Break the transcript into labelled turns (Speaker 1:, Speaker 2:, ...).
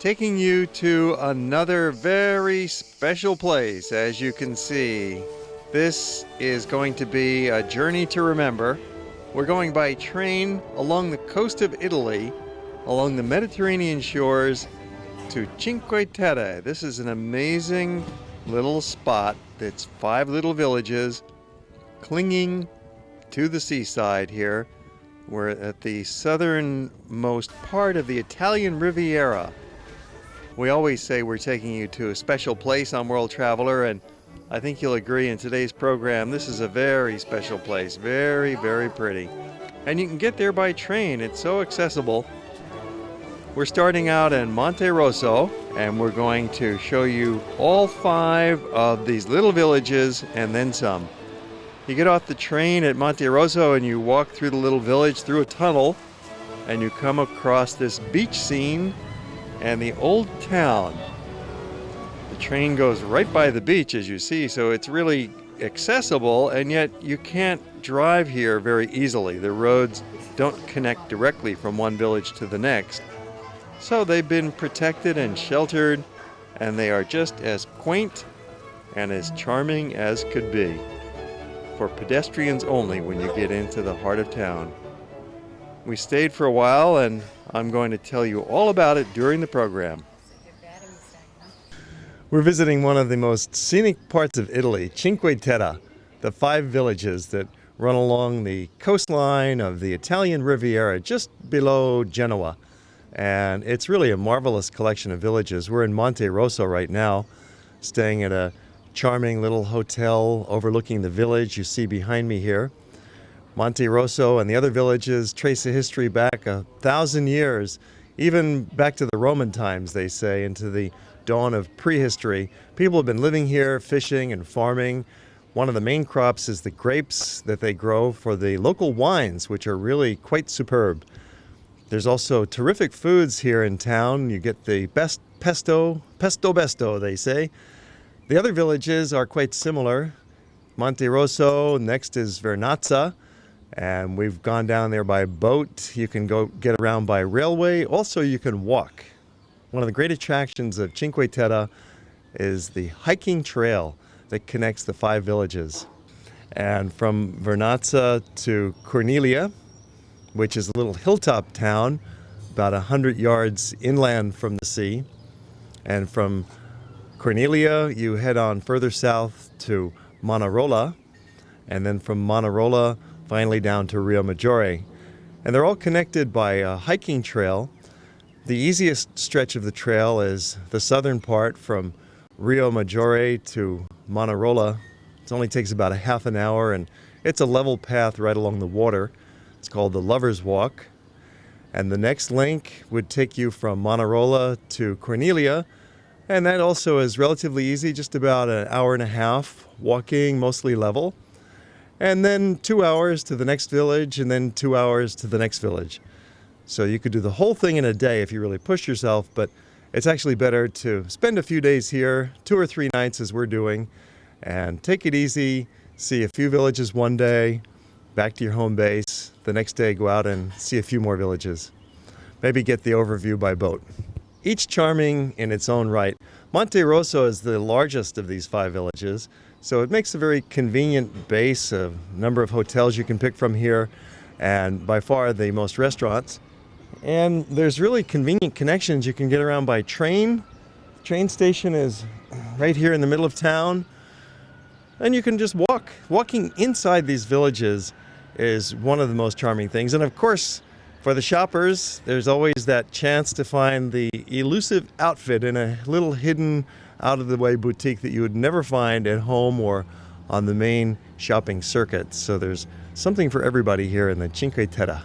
Speaker 1: taking you to another very special place. As you can see, this is going to be a journey to remember. We're going by train along the coast of Italy, along the Mediterranean shores to Cinque Terre. This is an amazing little spot that's 5 little villages clinging to the seaside here. We're at the southernmost part of the Italian Riviera. We always say we're taking you to a special place on World Traveler, and I think you'll agree in today's program this is a very special place. Very, very pretty. And you can get there by train. It's so accessible. We're starting out in Monteroso, and we're going to show you all 5 of these little villages and then some. You get off the train at Monteroso and you walk through the little village through a tunnel, and you come across this beach scene and the old town. The train goes right by the beach, as you see, so it's really accessible, and yet you can't drive here very easily. The roads don't connect directly from one village to the next. So they've been protected and sheltered, and they are just as quaint and as charming as could be. For pedestrians only when you get into the heart of town. We stayed for a while, and I'm going to tell you all about it during the program. We're visiting one of the most scenic parts of Italy, Cinque Terre, the 5 villages that run along the coastline of the Italian Riviera just below Genoa. And it's really a marvelous collection of villages. We're in Monteroso right now, staying at a charming little hotel overlooking the village you see behind me here. Monteroso and the other villages trace a history back 1,000 years, even back to the Roman times, they say, into the dawn of prehistory. People have been living here, fishing and farming. One of the main crops is the grapes that they grow for the local wines, which are really quite superb. There's also terrific foods here in town. You get the best pesto besto, they say. The other villages are quite similar. Monteroso, next is Vernazza, and we've gone down there by boat. You can go get around by railway. Also, you can walk. One of the great attractions of Cinque Terre is the hiking trail that connects the 5 villages. And from Vernazza to Cornelia, which is a little hilltop town about 100 yards inland from the sea, and from Cornelia, you head on further south to Monterroso, and then from Monterroso, finally down to Rio Maggiore. And they're all connected by a hiking trail. The easiest stretch of the trail is the southern part from Rio Maggiore to Monterroso. It only takes about a half an hour, and it's a level path right along the water. It's called the Lover's Walk. And the next link would take you from Monterroso to Cornelia, and that also is relatively easy, just about an hour and a half walking, mostly level. And then 2 hours to the next village, and then 2 hours to the next village. So you could do the whole thing in a day if you really push yourself, but it's actually better to spend a few days here, 2 or 3 nights as we're doing, and take it easy, see a few villages one day, back to your home base. The next day go out and see a few more villages. Maybe get the overview by boat. Each charming in its own right. Monteroso is the largest of these 5 villages, so it makes a very convenient base, a number of hotels you can pick from here, and by far the most restaurants. And there's really convenient connections. You can get around by train. The train station is right here in the middle of town, and you can just walk. Walking inside these villages is one of the most charming things. And of course, for the shoppers, there's always that chance to find the elusive outfit in a little hidden, out-of-the-way boutique that you would never find at home or on the main shopping circuit. So there's something for everybody here in the Cinque Terre.